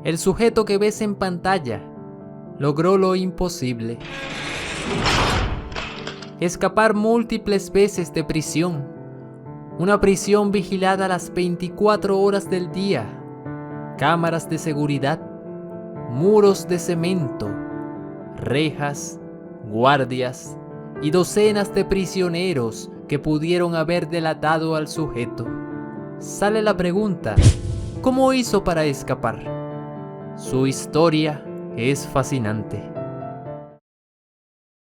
El sujeto que ves en pantalla logró lo imposible: escapar múltiples veces de prisión. Una prisión vigilada las 24 horas del día, cámaras de seguridad, muros de cemento, rejas, guardias y docenas de prisioneros que pudieron haber delatado al sujeto. Sale la pregunta: ¿cómo hizo para escapar? Su historia es fascinante.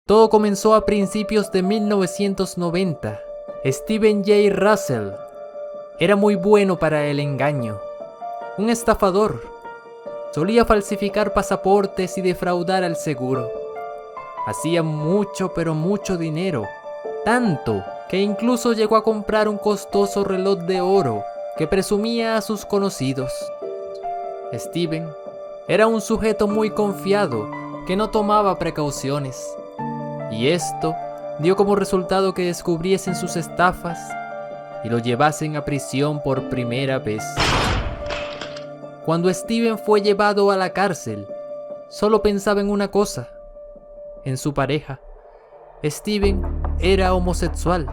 Todo comenzó a principios de 1990. Steven J. Russell era muy bueno para el engaño. Un estafador. Solía falsificar pasaportes y defraudar al seguro. Hacía mucho, pero mucho dinero. Tanto que incluso llegó a comprar un costoso reloj de oro que presumía a sus conocidos. Steven era un sujeto muy confiado que no tomaba precauciones. Y esto dio como resultado que descubriesen sus estafas y lo llevasen a prisión por primera vez. Cuando Steven fue llevado a la cárcel, solo pensaba en una cosa: en su pareja. Steven era homosexual.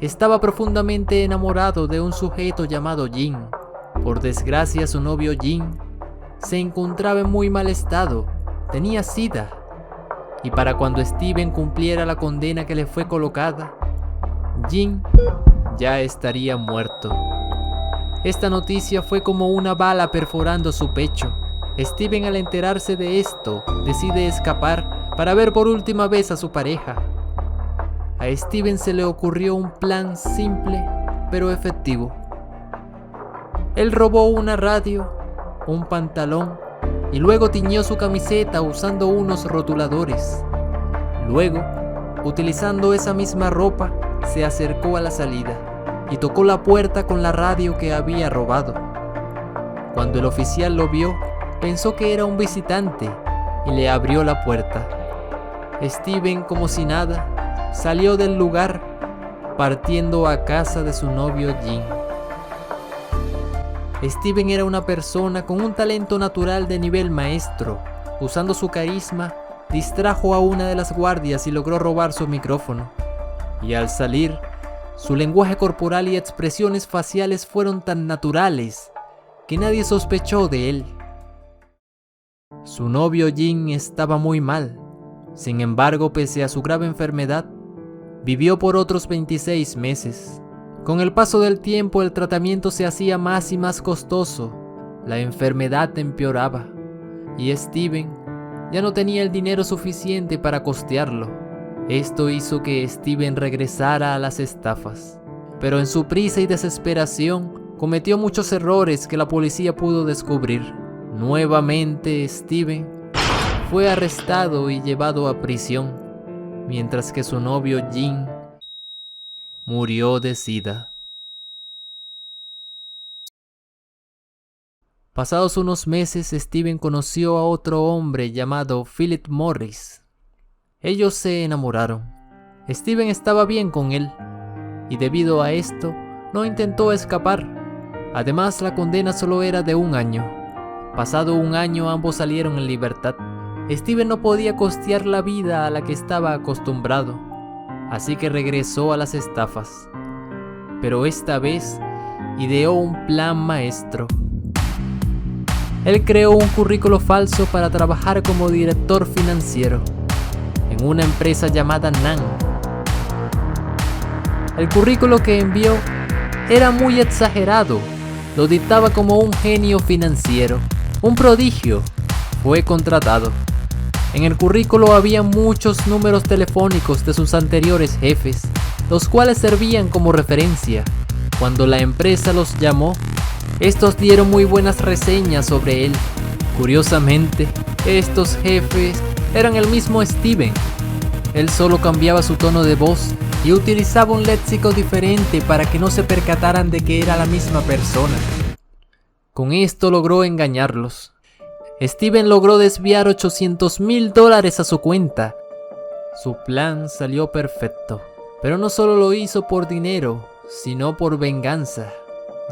Estaba profundamente enamorado de un sujeto llamado Jim. Por desgracia, su novio Jim se encontraba en muy mal estado. Tenía SIDA. Y para cuando Steven cumpliera la condena que le fue colocada, Jim ya estaría muerto. Esta noticia fue como una bala perforando su pecho. Steven, al enterarse de esto, decide escapar para ver por última vez a su pareja. A Steven se le ocurrió un plan simple pero efectivo. Él robó una radio, un pantalón y luego tiñó su camiseta usando unos rotuladores. Luego, utilizando esa misma ropa, se acercó a la salida y tocó la puerta con la radio que había robado. Cuando el oficial lo vio, pensó que era un visitante y le abrió la puerta. Steven, como si nada, salió del lugar, partiendo a casa de su novio Jim. Steven era una persona con un talento natural de nivel maestro. Usando su carisma, distrajo a una de las guardias y logró robar su micrófono. Y al salir, su lenguaje corporal y expresiones faciales fueron tan naturales que nadie sospechó de él. Su novio Jim estaba muy mal. Sin embargo, pese a su grave enfermedad, vivió por otros 26 meses. Con el paso del tiempo, el tratamiento se hacía más y más costoso. La enfermedad empeoraba y Steven ya no tenía el dinero suficiente para costearlo. Esto hizo que Steven regresara a las estafas, pero en su prisa y desesperación cometió muchos errores que la policía pudo descubrir. Nuevamente, Steven fue arrestado y llevado a prisión, mientras que su novio Jim murió de SIDA. Pasados unos meses, Steven conoció a otro hombre llamado Philip Morris. Ellos se enamoraron. Steven estaba bien con él, y debido a esto, no intentó escapar. Además, la condena solo era de 1 año. Pasado 1 año, ambos salieron en libertad. Steven no podía costear la vida a la que estaba acostumbrado, así que regresó a las estafas. Pero esta vez ideó un plan maestro. Él creó un currículo falso para trabajar como director financiero en una empresa llamada NAN. El currículo que envió era muy exagerado. Lo dictaba como un genio financiero, un prodigio. Fue contratado. En el currículo había muchos números telefónicos de sus anteriores jefes, los cuales servían como referencia. Cuando la empresa los llamó, estos dieron muy buenas reseñas sobre él. Curiosamente, estos jefes eran el mismo Steven. Él solo cambiaba su tono de voz y utilizaba un léxico diferente para que no se percataran de que era la misma persona. Con esto logró engañarlos. Steven logró desviar $800,000 a su cuenta. Su plan salió perfecto, pero no solo lo hizo por dinero, sino por venganza,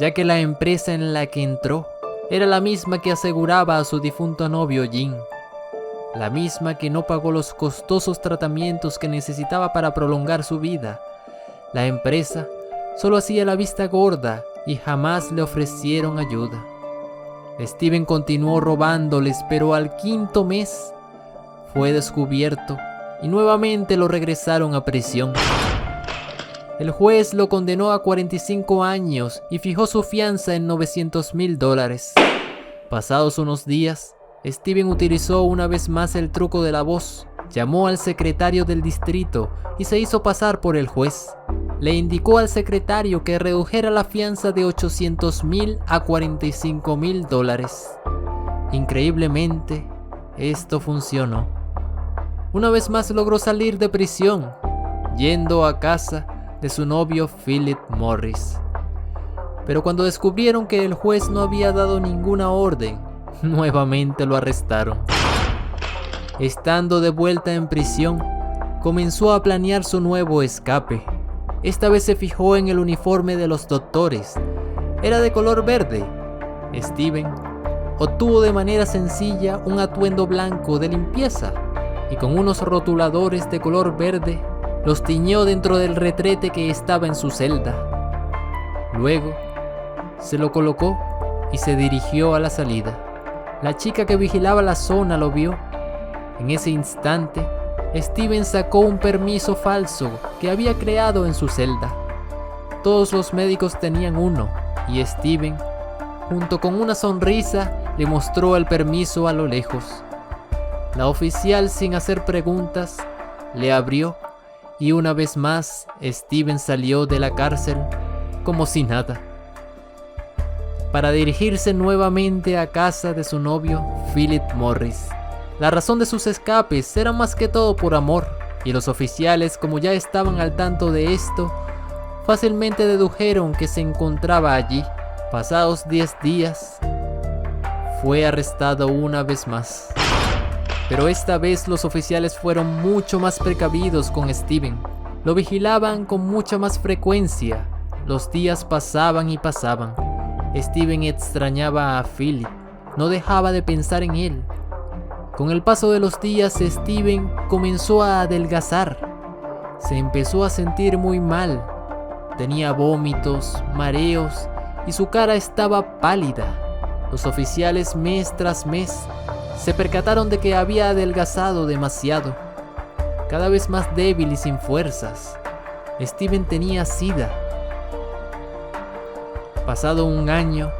ya que la empresa en la que entró era la misma que aseguraba a su difunto novio Jin, la misma que no pagó los costosos tratamientos que necesitaba para prolongar su vida. La empresa solo hacía la vista gorda y jamás le ofrecieron ayuda. Steven continuó robándoles, pero al 5.º mes fue descubierto y nuevamente lo regresaron a prisión. El juez lo condenó a 45 años y fijó su fianza en $900,000. Pasados unos días, Steven utilizó una vez más el truco de la voz. Llamó al secretario del distrito y se hizo pasar por el juez. Le indicó al secretario que redujera la fianza de $800,000 a $45,000. Increíblemente, esto funcionó. Una vez más logró salir de prisión, yendo a casa de su novio Philip Morris. Pero cuando descubrieron que el juez no había dado ninguna orden, nuevamente lo arrestaron. Estando de vuelta en prisión, comenzó a planear su nuevo escape. Esta vez se fijó en el uniforme de los doctores. Era de color verde. Steven obtuvo de manera sencilla un atuendo blanco de limpieza y con unos rotuladores de color verde los tiñó dentro del retrete que estaba en su celda. Luego se lo colocó y se dirigió a la salida. La chica que vigilaba la zona lo vio. En ese instante, Steven sacó un permiso falso que había creado en su celda. Todos los médicos tenían uno, y Steven, junto con una sonrisa, le mostró el permiso a lo lejos. La oficial, sin hacer preguntas, le abrió, y una vez más, Steven salió de la cárcel como si nada, para dirigirse nuevamente a casa de su novio, Philip Morris. La razón de sus escapes era más que todo por amor, y los oficiales, como ya estaban al tanto de esto, fácilmente dedujeron que se encontraba allí. Pasados 10 días, fue arrestado una vez más. Pero esta vez los oficiales fueron mucho más precavidos con Steven. Lo vigilaban con mucha más frecuencia. Los días pasaban y pasaban. Steven extrañaba a Philip, no dejaba de pensar en él. Con el paso de los días, Steven comenzó a adelgazar. Se empezó a sentir muy mal. Tenía vómitos, mareos y su cara estaba pálida. Los oficiales mes tras mes se percataron de que había adelgazado demasiado. Cada vez más débil y sin fuerzas. Steven tenía SIDA. Pasado un año,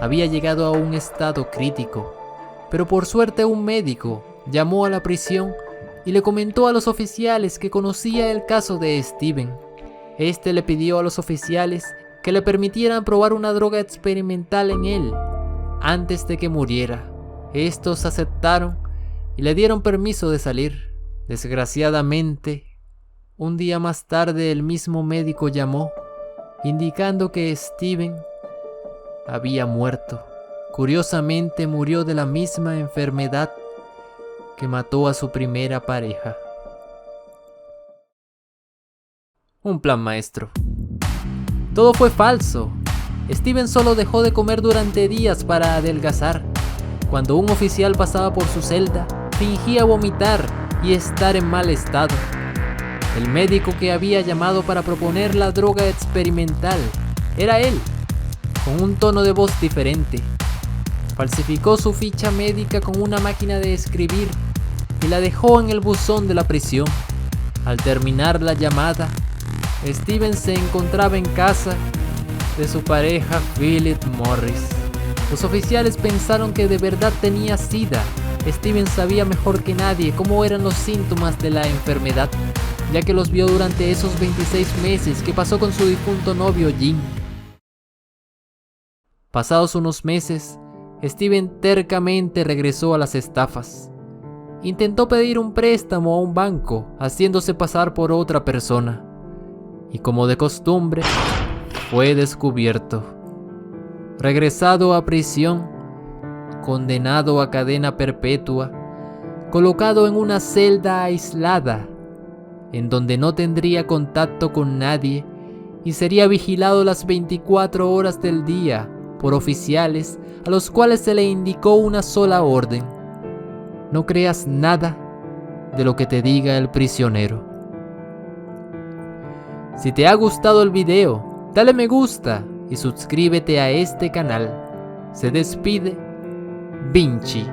había llegado a un estado crítico. Pero por suerte un médico llamó a la prisión y le comentó a los oficiales que conocía el caso de Steven. Este le pidió a los oficiales que le permitieran probar una droga experimental en él antes de que muriera. Estos aceptaron y le dieron permiso de salir. Desgraciadamente, un día más tarde el mismo médico llamó, indicando que Steven había muerto. Curiosamente murió de la misma enfermedad que mató a su primera pareja. Un plan maestro. Todo fue falso. Steven solo dejó de comer durante días para adelgazar. Cuando un oficial pasaba por su celda, fingía vomitar y estar en mal estado. El médico que había llamado para proponer la droga experimental era él, con un tono de voz diferente. Falsificó su ficha médica con una máquina de escribir y la dejó en el buzón de la prisión. Al terminar la llamada, Steven se encontraba en casa de su pareja Philip Morris. Los oficiales pensaron que de verdad tenía SIDA. Steven sabía mejor que nadie cómo eran los síntomas de la enfermedad, ya que los vio durante esos 26 meses que pasó con su difunto novio Jin. Pasados unos meses, Steven tercamente regresó a las estafas. Intentó pedir un préstamo a un banco, haciéndose pasar por otra persona. Y como de costumbre, fue descubierto. Regresado a prisión, condenado a cadena perpetua, colocado en una celda aislada, en donde no tendría contacto con nadie y sería vigilado las 24 horas del día por oficiales a los cuales se le indicó una sola orden: no creas nada de lo que te diga el prisionero. Si te ha gustado el video, dale me gusta y suscríbete a este canal. Se despide Vinci.